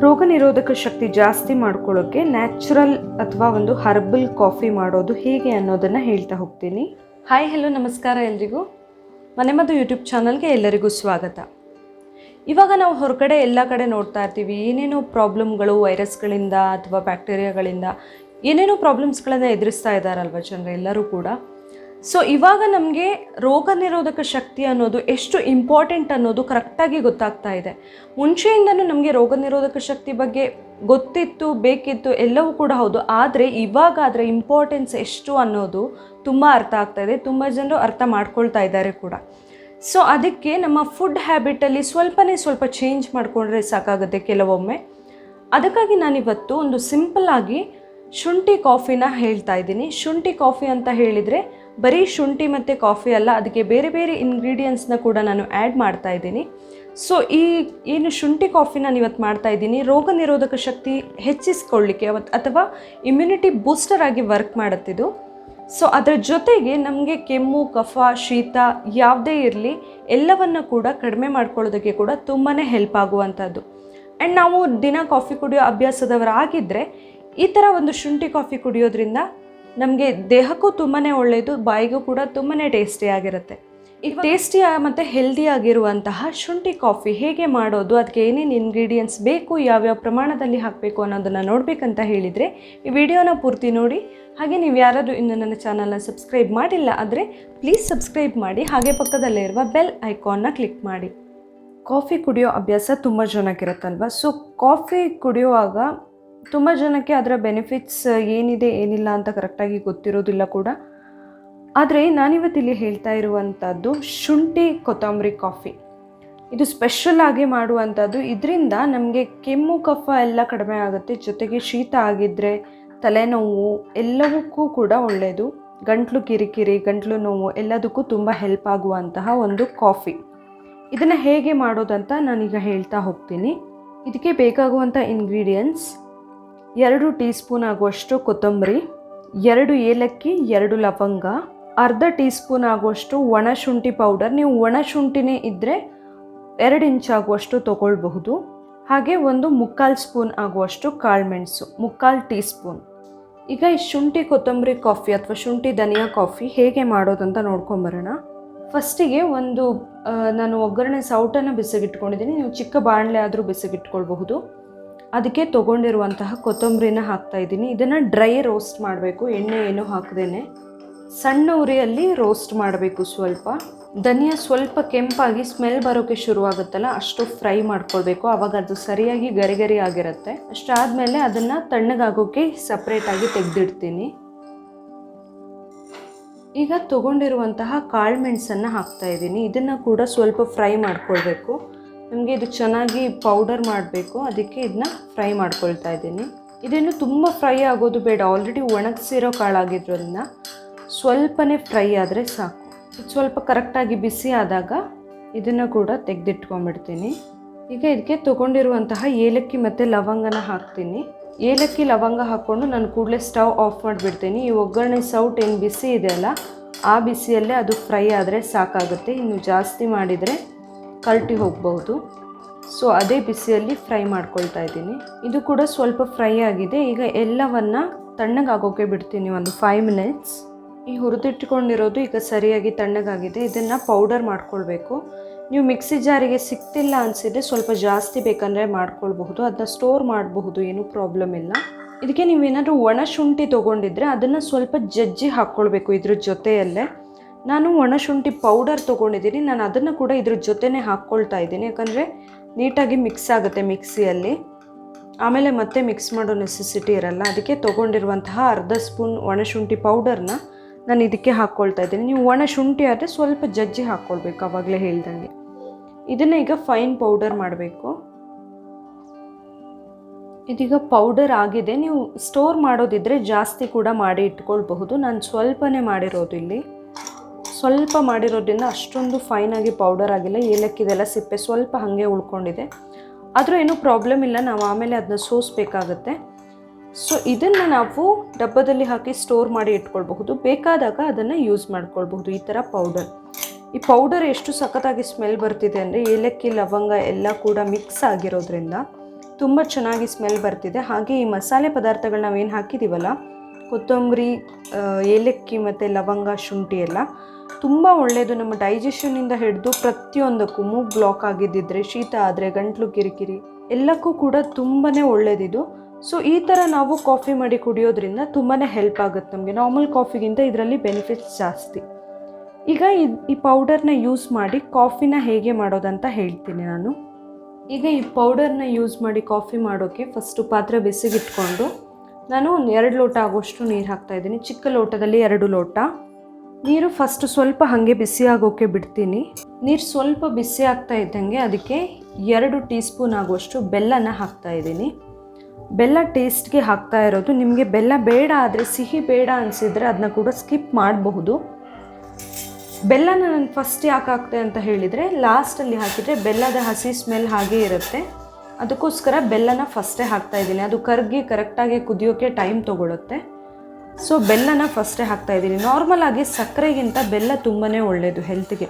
ರೋಗ ನಿರೋಧಕ ಶಕ್ತಿ ಜಾಸ್ತಿ ಮಾಡ್ಕೊಳ್ಳೋಕ್ಕೆ ನ್ಯಾಚುರಲ್ ಅಥವಾ ಒಂದು ಹರ್ಬಲ್ ಕಾಫಿ ಮಾಡೋದು ಹೇಗೆ ಅನ್ನೋದನ್ನು ಹೇಳ್ತಾ ಹೋಗ್ತೀನಿ. ಹಾಯ್ ಹಲೋ ನಮಸ್ಕಾರ ಎಲ್ರಿಗೂ. ಮನೆಮದ್ದು ಯೂಟ್ಯೂಬ್ ಚಾನಲ್ಗೆ ಎಲ್ಲರಿಗೂ ಸ್ವಾಗತ. ಇವಾಗ ನಾವು ಹೊರಗಡೆ ಎಲ್ಲ ಕಡೆ ನೋಡ್ತಾ ಇರ್ತೀವಿ, ಏನೇನೋ ಪ್ರಾಬ್ಲಮ್ಗಳು ವೈರಸ್ಗಳಿಂದ ಅಥವಾ ಬ್ಯಾಕ್ಟೀರಿಯಾಗಳಿಂದ ಏನೇನೋ ಪ್ರಾಬ್ಲಮ್ಸ್ಗಳನ್ನು ಎದುರಿಸ್ತಾ ಇದ್ದಾರಲ್ವ ಜನರು ಎಲ್ಲರೂ ಕೂಡ. ಸೊ ಇವಾಗ ನಮಗೆ ರೋಗ ನಿರೋಧಕ ಶಕ್ತಿ ಅನ್ನೋದು ಎಷ್ಟು ಇಂಪಾರ್ಟೆಂಟ್ ಅನ್ನೋದು ಕರೆಕ್ಟಾಗಿ ಗೊತ್ತಾಗ್ತಾ ಇದೆ. ಮುಂಚೆಯಿಂದನೂ ನಮಗೆ ರೋಗ ನಿರೋಧಕ ಶಕ್ತಿ ಬಗ್ಗೆ ಗೊತ್ತಿತ್ತು, ಬೇಕಿತ್ತು, ಎಲ್ಲವೂ ಕೂಡ ಹೌದು. ಆದರೆ ಇವಾಗ ಅದರ ಇಂಪಾರ್ಟೆನ್ಸ್ ಎಷ್ಟು ಅನ್ನೋದು ತುಂಬ ಅರ್ಥ ಆಗ್ತಾ ಇದೆ, ತುಂಬ ಜನರು ಅರ್ಥ ಮಾಡ್ಕೊಳ್ತಾ ಇದ್ದಾರೆ ಕೂಡ. ಸೊ ಅದಕ್ಕೆ ನಮ್ಮ ಫುಡ್ ಹ್ಯಾಬಿಟಲ್ಲಿ ಸ್ವಲ್ಪ ಚೇಂಜ್ ಮಾಡಿಕೊಂಡ್ರೆ ಸಾಕಾಗುತ್ತೆ ಕೆಲವೊಮ್ಮೆ. ಅದಕ್ಕಾಗಿ ನಾನಿವತ್ತು ಒಂದು ಸಿಂಪಲ್ಲಾಗಿ ಶುಂಠಿ ಕಾಫಿನ ಹೇಳ್ತಾ ಇದ್ದೀನಿ. ಶುಂಠಿ ಕಾಫಿ ಅಂತ ಹೇಳಿದರೆ ಬರೀ ಶುಂಠಿ ಮತ್ತು ಕಾಫಿ ಅಲ್ಲ, ಅದಕ್ಕೆ ಬೇರೆ ಬೇರೆ ಇಂಗ್ರೀಡಿಯೆಂಟ್ಸ್ನ ಕೂಡ ನಾನು ಆ್ಯಡ್ ಮಾಡ್ತಾ ಇದ್ದೀನಿ. ಸೊ ಈ ಏನು ಶುಂಠಿ ಕಾಫಿನ ನಾನು ಇವತ್ತು ಮಾಡ್ತಾ ಇದ್ದೀನಿ, ರೋಗ ನಿರೋಧಕ ಶಕ್ತಿ ಹೆಚ್ಚಿಸ್ಕೊಳ್ಳಿಕ್ಕೆ ಅಥವಾ ಇಮ್ಯುನಿಟಿ ಬೂಸ್ಟರ್ ಆಗಿ ವರ್ಕ್ ಮಾಡುತ್ತಿದ್ದು. ಸೊ ಅದರ ಜೊತೆಗೆ ನಮಗೆ ಕೆಮ್ಮು, ಕಫ, ಶೀತ ಯಾವುದೇ ಇರಲಿ ಎಲ್ಲವನ್ನು ಕೂಡ ಕಡಿಮೆ ಮಾಡ್ಕೊಳ್ಳೋದಕ್ಕೆ ಕೂಡ ತುಂಬಾ ಹೆಲ್ಪ್ ಆಗುವಂಥದ್ದು. ಆ್ಯಂಡ್ ನಾವು ದಿನ ಕಾಫಿ ಕುಡಿಯೋ ಅಭ್ಯಾಸದವರಾಗಿದ್ದರೆ ಈ ಥರ ಒಂದು ಶುಂಠಿ ಕಾಫಿ ಕುಡಿಯೋದ್ರಿಂದ ನಮಗೆ ದೇಹಕ್ಕೂ ತುಂಬಾ ಒಳ್ಳೆಯದು, ಬಾಯಿಗೂ ಕೂಡ ತುಂಬಾ ಟೇಸ್ಟಿಯಾಗಿರುತ್ತೆ. ಈ ಟೇಸ್ಟಿ ಮತ್ತು ಹೆಲ್ದಿಯಾಗಿರುವಂತಹ ಶುಂಠಿ ಕಾಫಿ ಹೇಗೆ ಮಾಡೋದು, ಅದಕ್ಕೆ ಏನೇನು ಇಂಗ್ರೀಡಿಯೆಂಟ್ಸ್ ಬೇಕು, ಯಾವ್ಯಾವ ಪ್ರಮಾಣದಲ್ಲಿ ಹಾಕಬೇಕು ಅನ್ನೋದನ್ನು ನೋಡಬೇಕಂತ ಹೇಳಿದರೆ ಈ ವಿಡಿಯೋನ ಪೂರ್ತಿ ನೋಡಿ. ಹಾಗೆ ನೀವು ಯಾರಾದರೂ ಇನ್ನು ನನ್ನ ಚಾನಲ್ನ ಸಬ್ಸ್ಕ್ರೈಬ್ ಮಾಡಿಲ್ಲ ಆದರೆ ಪ್ಲೀಸ್ ಸಬ್ಸ್ಕ್ರೈಬ್ ಮಾಡಿ, ಹಾಗೆ ಪಕ್ಕದಲ್ಲೇ ಇರುವ ಬೆಲ್ ಐಕಾನ್ನ ಕ್ಲಿಕ್ ಮಾಡಿ. ಕಾಫಿ ಕುಡಿಯೋ ಅಭ್ಯಾಸ ತುಂಬ ಜನಕ್ಕಿರುತ್ತಲ್ವ. ಸೊ ಕಾಫಿ ಕುಡಿಯುವಾಗ ತುಂಬ ಜನಕ್ಕೆ ಅದರ ಬೆನಿಫಿಟ್ಸ್ ಏನಿದೆ ಏನಿಲ್ಲ ಅಂತ ಕರೆಕ್ಟಾಗಿ ಗೊತ್ತಿರೋದಿಲ್ಲ ಕೂಡ. ಆದರೆ ನಾನಿವತ್ತಿಲ್ಲಿ ಹೇಳ್ತಾ ಇರುವಂಥದ್ದು ಶುಂಠಿ ಕೊತ್ತಂಬರಿ ಕಾಫಿ. ಇದು ಸ್ಪೆಷಲ್ ಆಗಿ ಮಾಡುವಂಥದ್ದು. ಇದರಿಂದ ನಮಗೆ ಕೆಮ್ಮು, ಕಫ ಎಲ್ಲ ಕಡಿಮೆ ಆಗುತ್ತೆ. ಜೊತೆಗೆ ಶೀತ ಆಗಿದ್ದರೆ, ತಲೆನೋವು ಎಲ್ಲವಕ್ಕೂ ಕೂಡ ಒಳ್ಳೆಯದು. ಗಂಟ್ಲು ಕಿರಿಕಿರಿ, ಗಂಟ್ಲು ನೋವು ಎಲ್ಲದಕ್ಕೂ ತುಂಬ ಹೆಲ್ಪ್ ಆಗುವಂತಹ ಒಂದು ಕಾಫಿ. ಇದನ್ನು ಹೇಗೆ ಮಾಡೋದಂತ ನಾನೀಗ ಹೇಳ್ತಾ ಹೋಗ್ತೀನಿ. ಇದಕ್ಕೆ ಬೇಕಾಗುವಂಥ ಇಂಗ್ರೀಡಿಯೆಂಟ್ಸ್: 2 ಟೀ ಸ್ಪೂನ್ ಆಗುವಷ್ಟು ಕೊತ್ತಂಬರಿ, 2 ಏಲಕ್ಕಿ, 2 ಲವಂಗ, ಅರ್ಧ ಟೀ ಸ್ಪೂನ್ ಆಗುವಷ್ಟು ಒಣ ಶುಂಠಿ ಪೌಡರ್. ನೀವು ಒಣ ಶುಂಠಿನೇ ಇದ್ದರೆ 2 ಇಂಚ್ ಆಗುವಷ್ಟು ತೊಗೊಳ್ಬಹುದು. ಹಾಗೆ 1 ಮುಕ್ಕಾಲು ಸ್ಪೂನ್ ಆಗುವಷ್ಟು ಕಾಳುಮೆಣಸು, 3/4 ಟೀ ಸ್ಪೂನ್. ಈಗ ಈ ಶುಂಠಿ ಕೊತ್ತಂಬರಿ ಕಾಫಿ ಅಥವಾ ಶುಂಠಿ ಧನಿಯಾ ಕಾಫಿ ಹೇಗೆ ಮಾಡೋದಂತ ನೋಡ್ಕೊಂಬರೋಣ. ಫಸ್ಟಿಗೆ ನಾನು ಒಗ್ಗರಣೆ ಸೌಟನ್ನು ಬಿಸಿಗಿಟ್ಕೊಂಡಿದ್ದೀನಿ. ನೀವು ಚಿಕ್ಕ ಬಾಣಲೆ ಆದರೂ ಬಿಸಿಗಿಟ್ಕೊಳ್ಬಹುದು. ಅದಕ್ಕೆ ತೊಗೊಂಡಿರುವಂತಹ ಕೊತ್ತಂಬರಿನ ಹಾಕ್ತಾಯಿದ್ದೀನಿ. ಇದನ್ನು ಡ್ರೈ ರೋಸ್ಟ್ ಮಾಡಬೇಕು, ಎಣ್ಣೆ ಏನು ಹಾಕದೇನೆ ಸಣ್ಣ ಉರಿಯಲ್ಲಿ ರೋಸ್ಟ್ ಮಾಡಬೇಕು. ಧನಿಯಾ ಸ್ವಲ್ಪ ಕೆಂಪಾಗಿ ಸ್ಮೆಲ್ ಬರೋಕ್ಕೆ ಶುರುವಾಗುತ್ತಲ್ಲ ಅಷ್ಟು ಫ್ರೈ ಮಾಡ್ಕೊಳ್ಬೇಕು. ಆವಾಗ ಅದು ಸರಿಯಾಗಿ ಗರಿ ಆಗಿರುತ್ತೆ. ಅಷ್ಟಾದಮೇಲೆ ಅದನ್ನು ತಣ್ಣಗಾಗೋಕ್ಕೆ ಸಪ್ರೇಟಾಗಿ ತೆಗೆದಿಡ್ತೀನಿ. ಈಗ ತೊಗೊಂಡಿರುವಂತಹ ಕಾಳುಮೆಣಸನ್ನು ಹಾಕ್ತಾಯಿದ್ದೀನಿ. ಇದನ್ನು ಕೂಡ ಸ್ವಲ್ಪ ಫ್ರೈ ಮಾಡ್ಕೊಳ್ಬೇಕು. ನಮಗೆ ಇದು ಚೆನ್ನಾಗಿ ಪೌಡರ್ ಮಾಡಬೇಕು, ಅದಕ್ಕೆ ಇದನ್ನ ಫ್ರೈ ಮಾಡ್ಕೊಳ್ತಾ ಇದ್ದೀನಿ. ಇದೇನು ತುಂಬ ಫ್ರೈ ಆಗೋದು ಬೇಡ, ಆಲ್ರೆಡಿ ಒಣಗಿಸಿರೋ ಕಾಳಾಗಿದ್ರಿಂದ ಸ್ವಲ್ಪನೇ ಫ್ರೈ ಆದರೆ ಸಾಕು. ಇದು ಸ್ವಲ್ಪ ಕರೆಕ್ಟಾಗಿ ಬಿಸಿ ಆದಾಗ ಇದನ್ನು ಕೂಡ ತೆಗೆದಿಟ್ಕೊಂಡ್ಬಿಡ್ತೀನಿ. ಈಗ ಇದಕ್ಕೆ ತೊಗೊಂಡಿರುವಂತಹ ಏಲಕ್ಕಿ ಮತ್ತು ಲವಂಗನ ಹಾಕ್ತೀನಿ. ಏಲಕ್ಕಿ ಲವಂಗ ಹಾಕ್ಕೊಂಡು ನಾನು ಕೂಡಲೇ ಸ್ಟವ್ ಆಫ್ ಮಾಡಿಬಿಡ್ತೀನಿ. ಈ ಒಗ್ಗರಣೆ ಸೌಟ್ ಏನು ಬಿಸಿ ಇದೆಯಲ್ಲ ಆ ಬಿಸಿಯಲ್ಲೇ ಅದು ಫ್ರೈ ಆದರೆ ಸಾಕಾಗುತ್ತೆ. ಇನ್ನು ಜಾಸ್ತಿ ಮಾಡಿದರೆ ಕಲ್ಟಿ ಹೋಗಬಹುದು. ಸೊ ಅದೇ ಬಿಸಿಯಲ್ಲಿ ಫ್ರೈ ಮಾಡ್ಕೊಳ್ತಾ ಇದ್ದೀನಿ. ಇದು ಕೂಡ ಸ್ವಲ್ಪ ಫ್ರೈ ಆಗಿದೆ. ಈಗ ಎಲ್ಲವನ್ನು ತಣ್ಣಗಾಗೋಕ್ಕೆ ಬಿಡ್ತೀನಿ ಒಂದು 5 ಮಿನಿಟ್ಸ್. ಈ ಹುರಿದಿಟ್ಕೊಂಡಿರೋದು ಈಗ ಸರಿಯಾಗಿ ತಣ್ಣಗಾಗಿದೆ. ಇದನ್ನು ಪೌಡರ್ ಮಾಡ್ಕೊಳ್ಬೇಕು. ನೀವು ಮಿಕ್ಸಿ ಜಾರಿಗೆ ಸಿಗ್ತಿಲ್ಲ ಅನಿಸಿದರೆ ಸ್ವಲ್ಪ ಜಾಸ್ತಿ ಬೇಕಂದರೆ ಮಾಡ್ಕೊಳ್ಬಹುದು, ಅದನ್ನ ಸ್ಟೋರ್ ಮಾಡಬಹುದು, ಏನೂ ಪ್ರಾಬ್ಲಮ್ ಇಲ್ಲ. ಇದಕ್ಕೆ ನೀವೇನಾದರೂ ಒಣ ಶುಂಠಿ ತೊಗೊಂಡಿದ್ರೆ ಅದನ್ನು ಸ್ವಲ್ಪ ಜಜ್ಜಿ ಹಾಕ್ಕೊಳ್ಬೇಕು ಇದ್ರ ಜೊತೆಯಲ್ಲೇ. ನಾನು ಒಣ ಶುಂಠಿ ಪೌಡರ್ ತೊಗೊಂಡಿದ್ದೀನಿ, ನಾನು ಅದನ್ನು ಕೂಡ ಇದ್ರ ಜೊತೆನೇ ಹಾಕ್ಕೊಳ್ತಾ ಇದ್ದೀನಿ. ಯಾಕಂದರೆ ನೀಟಾಗಿ ಮಿಕ್ಸ್ ಆಗುತ್ತೆ ಮಿಕ್ಸಿಯಲ್ಲಿ, ಆಮೇಲೆ ಮತ್ತೆ ಮಿಕ್ಸ್ ಮಾಡೋ ನೆಸೆಸಿಟಿ ಇರಲ್ಲ. ಅದಕ್ಕೆ ತೊಗೊಂಡಿರುವಂತಹ ಅರ್ಧ ಸ್ಪೂನ್ ಒಣ ಶುಂಠಿ ಪೌಡರ್ನ ನಾನು ಇದಕ್ಕೆ ಹಾಕ್ಕೊಳ್ತಾ ಇದ್ದೀನಿ. ನೀವು ಒಣ ಶುಂಠಿ ಆದರೆ ಸ್ವಲ್ಪ ಜಜ್ಜಿ ಹಾಕ್ಕೊಳ್ಬೇಕು, ಆವಾಗಲೇ ಹೇಳ್ದಂಗೆ. ಇದನ್ನು ಈಗ ಫೈನ್ ಪೌಡರ್ ಮಾಡಬೇಕು. ಇದೀಗ ಪೌಡರ್ ಆಗಿದೆ. ನೀವು ಸ್ಟೋರ್ ಮಾಡೋದಿದ್ದರೆ ಜಾಸ್ತಿ ಕೂಡ ಮಾಡಿ ಇಟ್ಕೊಳ್ಬಹುದು. ನಾನು ಸ್ವಲ್ಪನೇ ಮಾಡಿರೋದು, ಇಲ್ಲಿ ಸ್ವಲ್ಪ ಮಾಡಿರೋದ್ರಿಂದ ಅಷ್ಟೊಂದು ಫೈನಾಗಿ ಪೌಡರ್ ಆಗಿಲ್ಲ. ಏಲಕ್ಕಿದೆಲ್ಲ ಸಿಪ್ಪೆ ಸ್ವಲ್ಪ ಹಾಗೆ ಉಳ್ಕೊಂಡಿದೆ, ಆದರೂ ಏನೂ ಪ್ರಾಬ್ಲಮ್ ಇಲ್ಲ, ನಾವು ಆಮೇಲೆ ಅದನ್ನ ಸೋಸಬೇಕಾಗತ್ತೆ. ಸೊ ಇದನ್ನು ನಾವು ಡಬ್ಬದಲ್ಲಿ ಹಾಕಿ ಸ್ಟೋರ್ ಮಾಡಿ ಇಟ್ಕೊಳ್ಬಹುದು, ಬೇಕಾದಾಗ ಅದನ್ನು ಯೂಸ್ ಮಾಡ್ಕೊಳ್ಬಹುದು. ಈ ಥರ ಪೌಡರ್, ಈ ಪೌಡರ್ ಎಷ್ಟು ಸಖತ್ತಾಗಿ ಸ್ಮೆಲ್ ಬರ್ತಿದೆ ಅಂದರೆ ಏಲಕ್ಕಿ ಲವಂಗ ಎಲ್ಲ ಕೂಡ ಮಿಕ್ಸ್ ಆಗಿರೋದ್ರಿಂದ ತುಂಬ ಚೆನ್ನಾಗಿ ಸ್ಮೆಲ್ ಬರ್ತಿದೆ. ಹಾಗೆ ಈ ಮಸಾಲೆ ಪದಾರ್ಥಗಳು ನಾವೇನು ಹಾಕಿದ್ದೀವಲ್ಲ, ಕೊತ್ತಂಬರಿ, ಏಲಕ್ಕಿ ಮತ್ತು ಲವಂಗ, ಶುಂಠಿ ಎಲ್ಲ ತುಂಬ ಒಳ್ಳೆಯದು. ನಮ್ಮ ಡೈಜೆಷನ್ನಿಂದ ಹಿಡಿದು ಪ್ರತಿಯೊಂದಕ್ಕೂ, ಮೂಗು ಬ್ಲಾಕ್ ಆಗಿದ್ದಿದ್ರೆ, ಶೀತ ಆದರೆ, ಗಂಟಲು ಕಿರಿಕಿರಿ ಎಲ್ಲಕ್ಕೂ ಕೂಡ ತುಂಬಾ ಒಳ್ಳೆಯದಿದು. ಸೊ ಈ ಥರ ನಾವು ಕಾಫಿ ಮಾಡಿ ಕುಡಿಯೋದ್ರಿಂದ ತುಂಬಾ ಹೆಲ್ಪ್ ಆಗುತ್ತೆ ನಮಗೆ. ನಾರ್ಮಲ್ ಕಾಫಿಗಿಂತ ಇದರಲ್ಲಿ ಬೆನಿಫಿಟ್ಸ್ ಜಾಸ್ತಿ. ಈಗ ಈ ಪೌಡರ್ನ ಯೂಸ್ ಮಾಡಿ ಕಾಫಿನ ಹೇಗೆ ಮಾಡೋದಂತ ಹೇಳ್ತೀನಿ ನಾನು. ಈಗ ಈ ಪೌಡರ್ನ ಯೂಸ್ ಮಾಡಿ ಕಾಫಿ ಮಾಡೋಕ್ಕೆ ಫಸ್ಟು ಪಾತ್ರೆ ಬಿಸಿಗಿಟ್ಕೊಂಡು ನಾನು 2 ಲೋಟ ಆಗೋಷ್ಟು ನೀರು ಹಾಕ್ತಾಯಿದ್ದೀನಿ. ಚಿಕ್ಕ ಲೋಟದಲ್ಲಿ 2 ಲೋಟ ನೀರು. ಫಸ್ಟ್ ಸ್ವಲ್ಪ ಹಾಗೆ ಬಿಸಿ ಆಗೋಕ್ಕೆ ಬಿಡ್ತೀನಿ. ನೀರು ಸ್ವಲ್ಪ ಬಿಸಿ ಆಗ್ತಾ ಇದ್ದಂಗೆ ಅದಕ್ಕೆ 2 ಟೀ ಸ್ಪೂನ್ ಆಗುವಷ್ಟು ಬೆಲ್ಲನ ಹಾಕ್ತಾಯಿದ್ದೀನಿ. ಬೆಲ್ಲ ಟೇಸ್ಟ್ಗೆ ಹಾಕ್ತಾ ಇರೋದು. ನಿಮಗೆ ಬೆಲ್ಲ ಬೇಡ ಆದರೆ, ಸಿಹಿ ಬೇಡ ಅನಿಸಿದರೆ ಅದನ್ನ ಕೂಡ ಸ್ಕಿಪ್ ಮಾಡಬಹುದು. ಬೆಲ್ಲನ ನಾನು ಫಸ್ಟ್ ಯಾಕೆ ಹಾಕ್ತೆ ಅಂತ ಹೇಳಿದರೆ, ಲಾಸ್ಟಲ್ಲಿ ಹಾಕಿದರೆ ಬೆಲ್ಲದ ಹಸಿ ಸ್ಮೆಲ್ ಹಾಗೇ ಇರುತ್ತೆ. ಅದಕ್ಕೋಸ್ಕರ ಬೆಲ್ಲನ ಫಸ್ಟೇ ಹಾಕ್ತಾಯಿದ್ದೀನಿ. ಅದು ಕರಗಿ ಕರೆಕ್ಟಾಗಿ ಕುದಿಯೋಕ್ಕೆ ಟೈಮ್ ತೊಗೊಳುತ್ತೆ. ಸೊ ಬೆಲ್ಲನ ಫಸ್ಟೇ ಹಾಕ್ತಾಯಿದ್ದೀನಿ. ನಾರ್ಮಲ್ ಆಗಿ ಸಕ್ಕರೆಗಿಂತ ಬೆಲ್ಲ ತುಂಬಾ ಒಳ್ಳೆಯದು ಹೆಲ್ತ್ಗೆ.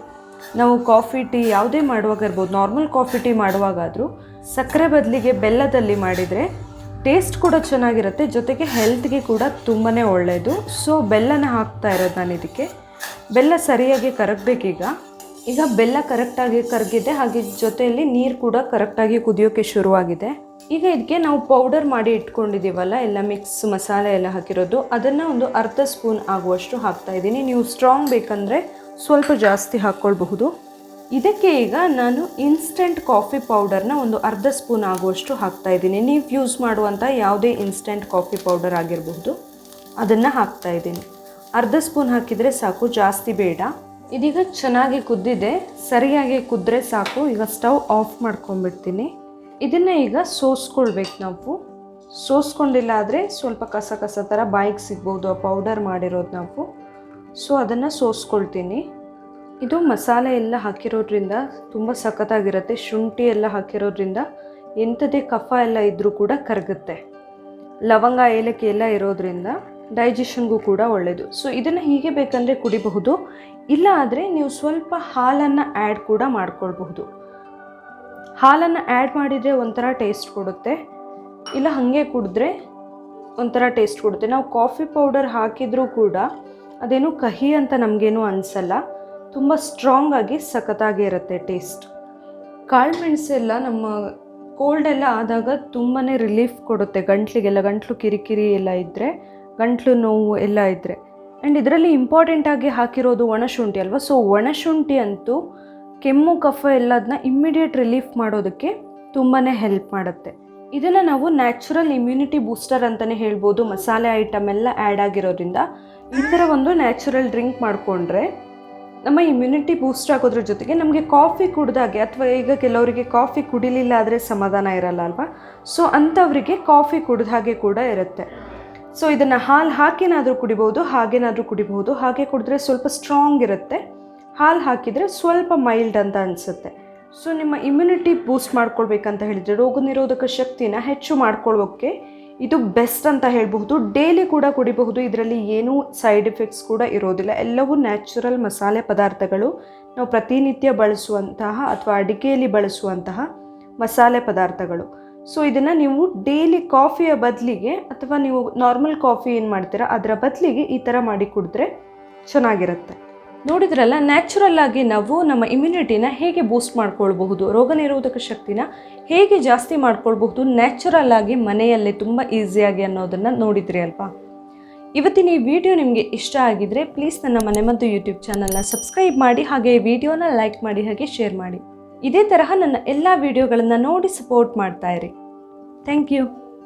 ನಾವು ಕಾಫಿ ಟೀ ಯಾವುದೇ ಮಾಡುವಾಗ ಇರ್ಬೋದು, ನಾರ್ಮಲ್ ಕಾಫಿ ಟೀ ಮಾಡುವಾಗಾದರೂ ಸಕ್ಕರೆ ಬದಲಿಗೆ ಬೆಲ್ಲದಲ್ಲಿ ಮಾಡಿದರೆ ಟೇಸ್ಟ್ ಕೂಡ ಚೆನ್ನಾಗಿರುತ್ತೆ, ಜೊತೆಗೆ ಹೆಲ್ತ್ಗೆ ಕೂಡ ತುಂಬಾ ಒಳ್ಳೆಯದು. ಸೊ ಬೆಲ್ಲನ ಹಾಕ್ತಾ ಇರೋದು ನಾನು ಇದಕ್ಕೆ. ಬೆಲ್ಲ ಸರಿಯಾಗಿ ಕರಗಬೇಕೀಗ. ಈಗ ಬೆಲ್ಲ ಕರೆಕ್ಟಾಗಿ ಕರಗಿದೆ, ಹಾಗೆ ಜೊತೆಯಲ್ಲಿ ನೀರು ಕೂಡ ಕರೆಕ್ಟಾಗಿ ಕುದಿಯೋಕ್ಕೆ ಶುರುವಾಗಿದೆ. ಈಗ ಇದಕ್ಕೆ ನಾವು ಪೌಡರ್ ಮಾಡಿ ಇಟ್ಕೊಂಡಿದ್ದೀವಲ್ಲ, ಎಲ್ಲ ಮಿಕ್ಸ್ ಮಸಾಲೆ ಎಲ್ಲ ಹಾಕಿರೋದು, ಅದನ್ನು ಒಂದು ಅರ್ಧ ಸ್ಪೂನ್ ಆಗುವಷ್ಟು ಹಾಕ್ತಾಯಿದ್ದೀನಿ. ನೀವು ಸ್ಟ್ರಾಂಗ್ ಬೇಕಂದರೆ ಸ್ವಲ್ಪ ಜಾಸ್ತಿ ಹಾಕ್ಕೊಳ್ಬಹುದು. ಇದಕ್ಕೆ ಈಗ ನಾನು ಇನ್ಸ್ಟೆಂಟ್ ಕಾಫಿ ಪೌಡರ್ನ ಒಂದು ಅರ್ಧ ಸ್ಪೂನ್ ಆಗುವಷ್ಟು ಹಾಕ್ತಾಯಿದ್ದೀನಿ. ನೀವು ಯೂಸ್ ಮಾಡುವಂಥ ಯಾವುದೇ ಇನ್ಸ್ಟೆಂಟ್ ಕಾಫಿ ಪೌಡರ್ ಆಗಿರಬಹುದು, ಅದನ್ನು ಹಾಕ್ತಾಯಿದ್ದೀನಿ. ಅರ್ಧ ಸ್ಪೂನ್ ಹಾಕಿದರೆ ಸಾಕು, ಜಾಸ್ತಿ ಬೇಡ. ಇದೀಗ ಚೆನ್ನಾಗಿ ಕುದ್ದಿದೆ, ಸರಿಯಾಗಿ ಕುದ್ದರೆ ಸಾಕು. ಈಗ ಸ್ಟವ್ ಆಫ್ ಮಾಡ್ಕೊಂಡ್ಬಿಡ್ತೀನಿ. ಇದನ್ನು ಈಗ ಸೋಸ್ಕೊಳ್ಬೇಕು ನಾವು. ಸೋಸ್ಕೊಂಡಿಲ್ಲ ಆದರೆ ಸ್ವಲ್ಪ ಕಸ ಕಸ ಥರ ಬಾಯಿಗೆ ಸಿಗ್ಬೋದು ಆ ಪೌಡರ್ ಮಾಡಿರೋದು ನಾವು. ಸೊ ಅದನ್ನು ಸೋಸ್ಕೊಳ್ತೀನಿ. ಇದು ಮಸಾಲೆ ಎಲ್ಲ ಹಾಕಿರೋದ್ರಿಂದ ತುಂಬ ಸಖತ್ತಾಗಿರುತ್ತೆ. ಶುಂಠಿ ಎಲ್ಲ ಹಾಕಿರೋದ್ರಿಂದ ಎಂಥದೇ ಕಫ ಎಲ್ಲ ಇದ್ದರೂ ಕೂಡ ಕರಗುತ್ತೆ. ಲವಂಗ, ಏಲಕ್ಕಿ ಎಲ್ಲ ಇರೋದ್ರಿಂದ ಡೈಜೆಷನ್ಗೂ ಕೂಡ ಒಳ್ಳೆಯದು. ಸೊ ಇದನ್ನು ಹೀಗೆ ಬೇಕಂದರೆ ಕುಡಿಬಹುದು. ಇಲ್ಲ ಆದರೆ ನೀವು ಸ್ವಲ್ಪ ಹಾಲನ್ನು ಆ್ಯಡ್ ಕೂಡ ಮಾಡ್ಕೊಳ್ಬಹುದು. ಹಾಲನ್ನು ಆ್ಯಡ್ ಮಾಡಿದರೆ ಒಂಥರ ಟೇಸ್ಟ್ ಕೊಡುತ್ತೆ, ಇಲ್ಲ ಹಾಗೆ ಕುಡಿದ್ರೆ ಒಂಥರ ಟೇಸ್ಟ್ ಕೊಡುತ್ತೆ. ನಾವು ಕಾಫಿ ಪೌಡರ್ ಹಾಕಿದರೂ ಕೂಡ ಅದೇನು ಕಹಿ ಅಂತ ನಮಗೇನು ಅನಿಸಲ್ಲ, ತುಂಬ ಸ್ಟ್ರಾಂಗ್ ಆಗಿ ಸಖತ್ತಾಗಿ ಇರುತ್ತೆ ಟೇಸ್ಟ್. ಕಾಳುಮೆಣಸೆಲ್ಲ ನಮ್ಮ ಕೋಲ್ಡೆಲ್ಲ ಆದಾಗ ತುಂಬಾ ರಿಲೀಫ್ ಕೊಡುತ್ತೆ ಗಂಟ್ಲಿಗೆಲ್ಲ. ಗಂಟ್ಲು ಕಿರಿಕಿರಿ ಎಲ್ಲ ಇದ್ದರೆ, ಗಂಟ್ಲು ನೋವು ಎಲ್ಲ ಇದ್ದರೆ. ಆ್ಯಂಡ್ ಇದರಲ್ಲಿ ಇಂಪಾರ್ಟೆಂಟಾಗಿ ಹಾಕಿರೋದು ಒಣಶುಂಠಿ ಅಲ್ವಾ. ಸೊ ಒಣಶುಂಠಿ ಅಂತೂ ಕೆಮ್ಮು, ಕಫ ಎಲ್ಲದನ್ನ ಇಮ್ಮಿಡಿಯೇಟ್ ರಿಲೀಫ್ ಮಾಡೋದಕ್ಕೆ ತುಂಬಾ ಹೆಲ್ಪ್ ಮಾಡುತ್ತೆ. ಇದನ್ನು ನಾವು ನ್ಯಾಚುರಲ್ ಇಮ್ಯುನಿಟಿ ಬೂಸ್ಟರ್ ಅಂತಲೇ ಹೇಳ್ಬೋದು. ಮಸಾಲೆ ಐಟಮ್ ಎಲ್ಲ ಆ್ಯಡ್ ಆಗಿರೋದ್ರಿಂದ ಈ ಥರ ಒಂದು ನ್ಯಾಚುರಲ್ ಡ್ರಿಂಕ್ ಮಾಡಿಕೊಂಡ್ರೆ ನಮ್ಮ ಇಮ್ಯುನಿಟಿ ಬೂಸ್ಟ್ ಆಗೋದ್ರ ಜೊತೆಗೆ ನಮಗೆ ಕಾಫಿ ಕುಡ್ದಾಗೆ, ಅಥವಾ ಈಗ ಕೆಲವರಿಗೆ ಕಾಫಿ ಕುಡಿಲಿಲ್ಲ ಆದರೆ ಸಮಾಧಾನ ಇರಲ್ಲ ಅಲ್ವಾ. ಸೊ ಅಂಥವರಿಗೆ ಕಾಫಿ ಕುಡ್ದ ಹಾಗೆ ಕೂಡ ಇರುತ್ತೆ. ಸೊ ಇದನ್ನು ಹಾಲು ಹಾಕಿನಾದರೂ ಕುಡಿಬೋದು, ಹಾಗೇನಾದರೂ ಕುಡಿಬಹುದು. ಹಾಗೆ ಕುಡಿದ್ರೆ ಸ್ವಲ್ಪ ಸ್ಟ್ರಾಂಗ್ ಇರುತ್ತೆ, ಹಾಲು ಹಾಕಿದರೆ ಸ್ವಲ್ಪ ಮೈಲ್ಡ್ ಅಂತ ಅನಿಸುತ್ತೆ. ಸೊ ನಿಮ್ಮ ಇಮ್ಯುನಿಟಿ ಬೂಸ್ಟ್ ಮಾಡ್ಕೊಳ್ಬೇಕಂತ ಹೇಳಿದರೆ, ರೋಗ ನಿರೋಧಕ ಶಕ್ತಿನ ಹೆಚ್ಚು ಮಾಡ್ಕೊಳ್ಳೋಕ್ಕೆ ಇದು ಬೆಸ್ಟ್ ಅಂತ ಹೇಳಬಹುದು. ಡೈಲಿ ಕೂಡ ಕುಡಿಬಹುದು. ಇದರಲ್ಲಿ ಏನೂ ಸೈಡ್ ಎಫೆಕ್ಟ್ಸ್ ಕೂಡ ಇರೋದಿಲ್ಲ. ಎಲ್ಲವೂ ನ್ಯಾಚುರಲ್ ಮಸಾಲೆ ಪದಾರ್ಥಗಳು, ನಾವು ಪ್ರತಿನಿತ್ಯ ಬಳಸುವಂತಹ ಅಥವಾ ಅಡಿಗೆಯಲ್ಲಿ ಬಳಸುವಂತಹ ಮಸಾಲೆ ಪದಾರ್ಥಗಳು. ಸೊ ಇದನ್ನು ನೀವು ಡೈಲಿ ಕಾಫಿಯ ಬದಲಿಗೆ, ಅಥವಾ ನೀವು ನಾರ್ಮಲ್ ಕಾಫಿ ಏನು ಮಾಡ್ತೀರಾ ಅದರ ಬದಲಿಗೆ ಈ ಥರ ಮಾಡಿ ಕುಡಿದ್ರೆ ಚೆನ್ನಾಗಿರುತ್ತೆ. ನೋಡಿದ್ರಲ್ಲ, ನ್ಯಾಚುರಲ್ ಆಗಿ ನಾವು ನಮ್ಮ ಇಮ್ಯುನಿಟಿನ ಹೇಗೆ ಬೂಸ್ಟ್ ಮಾಡ್ಕೊಳ್ಬಹುದು, ರೋಗ ನಿರೋಧಕ ಶಕ್ತಿನ ಹೇಗೆ ಜಾಸ್ತಿ ಮಾಡ್ಕೊಳ್ಬಹುದು ನ್ಯಾಚುರಲ್ ಆಗಿ ಮನೆಯಲ್ಲೇ ತುಂಬ ಈಸಿಯಾಗಿ ಅನ್ನೋದನ್ನು ನೋಡಿದ್ರಿ ಅಲ್ವಾ. ಇವತ್ತಿನ ಈ ವಿಡಿಯೋ ನಿಮಗೆ ಇಷ್ಟ ಆಗಿದ್ರೆ ಪ್ಲೀಸ್ ನನ್ನ ಮನೆಮದ್ದು ಯೂಟ್ಯೂಬ್ ಚಾನಲ್ನ ಸಬ್ಸ್ಕ್ರೈಬ್ ಮಾಡಿ, ಹಾಗೆ ಈ ವಿಡಿಯೋನ ಲೈಕ್ ಮಾಡಿ, ಹಾಗೆ ಶೇರ್ ಮಾಡಿ. ಇದೇ ತರಹ ನನ್ನ ಎಲ್ಲ ವಿಡಿಯೋಗಳನ್ನು ನೋಡಿ ಸಪೋರ್ಟ್ ಮಾಡ್ತಾ ಇರಿ. Thank you.